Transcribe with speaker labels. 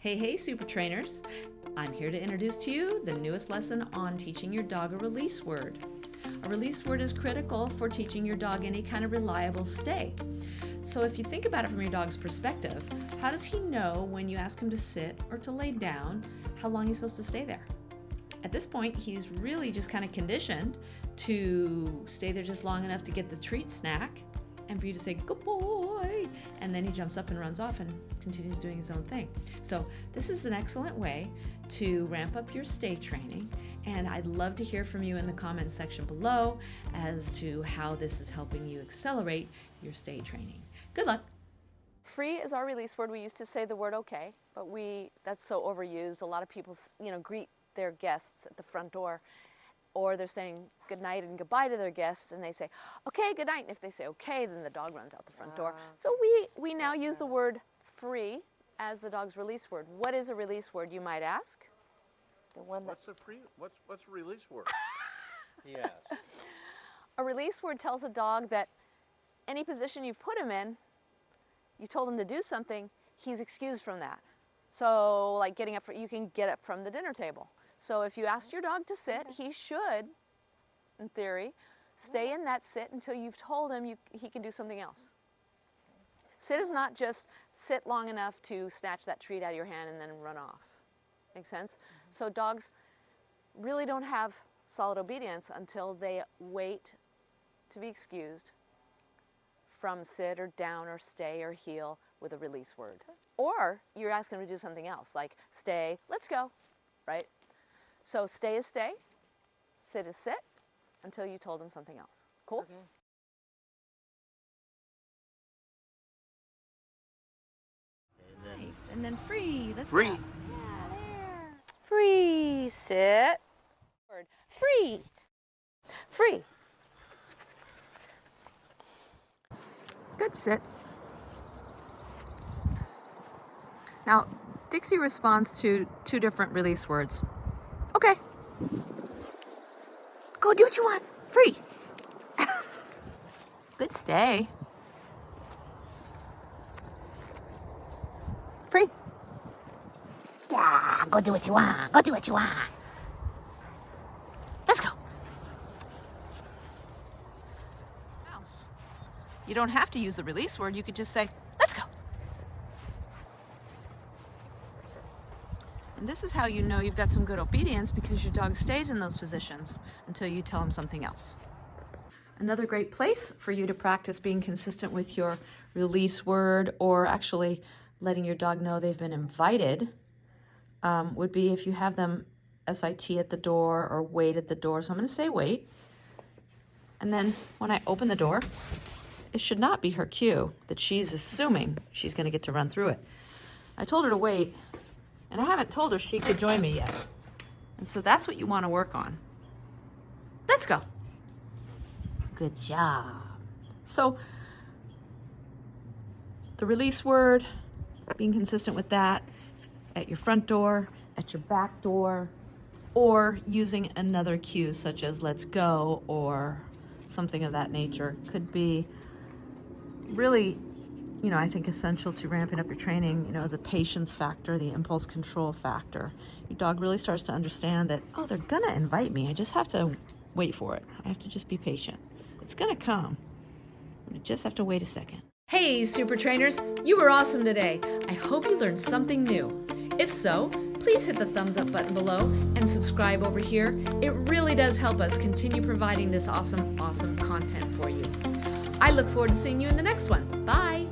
Speaker 1: Hey, super trainers! I'm here to introduce to you the newest lesson on teaching your dog a release word. A release word is critical for teaching your dog any kind of reliable stay. So if you think about it from your dog's perspective, how does he know when you ask him to sit or to lay down, how long he's supposed to stay there? At this point, he's really just kind of conditioned to stay there just long enough to get the treat snack and for you to say, good boy, and then he jumps up and runs off and continues doing his own thing. So this is an excellent way to ramp up your stay training, and I'd love to hear from you in the comments section below as to how this is helping you accelerate your stay training. Good luck.
Speaker 2: Free is our release word. We used to say the word okay, but that's so overused. A lot of people, greet their guests at the front door, or they're saying good night and goodbye to their guests, and they say, okay, good night. And if they say okay, then the dog runs out the front door. So we now use the word free as the dog's release word. What is a release word, you might ask?
Speaker 3: What's a release word? Yes.
Speaker 2: A release word tells a dog that any position you've put him in, you told him to do something, he's excused from that. So like getting up, you can get up from the dinner table. So if you ask your dog to sit, he should, in theory, stay in that sit until you've told him he can do something else. Sit is not just sit long enough to snatch that treat out of your hand and then run off. Make sense? So dogs really don't have solid obedience until they wait to be excused from sit or down or stay or heel with a release word. Or you're asking them to do something else, like stay, let's go, right? So stay is stay, sit is sit, until you told them something else. Cool?
Speaker 3: Okay.
Speaker 1: Nice. And then free. Let's
Speaker 3: Free.
Speaker 1: go.
Speaker 2: Yeah, there. Free, sit. Word. Free. Free.
Speaker 1: Good, sit. Now, Dixie responds to two different release words. Okay. Go do what you want. Free. Good stay. Free. Yeah, go do what you want. Go do what you want. Let's go. Mouse. You don't have to use the release word. You could just say, let's go. And this is how you know you've got some good obedience, because your dog stays in those positions until you tell him something else. Another great place for you to practice being consistent with your release word, or actually letting your dog know they've been invited, would be if you have them SIT at the door or wait at the door. So I'm going to say wait. And then when I open the door, it should not be her cue that she's assuming she's going to get to run through it. I told her to wait, and I haven't told her she could join me yet. And so that's what you want to work on. Let's go. Good job. So the release word, being consistent with that at your front door, at your back door, or using another cue such as let's go or something of that nature could be really, I think essential to ramping up your training. The patience factor, the impulse control factor. Your dog really starts to understand that, oh, they're gonna invite me. I just have to wait for it. I have to just be patient. It's gonna come. I just have to wait a second. Hey, super trainers, you were awesome today. I hope you learned something new. If so, please hit the thumbs up button below and subscribe over here. It really does help us continue providing this awesome content for you. I look forward to seeing you in the next one. Bye.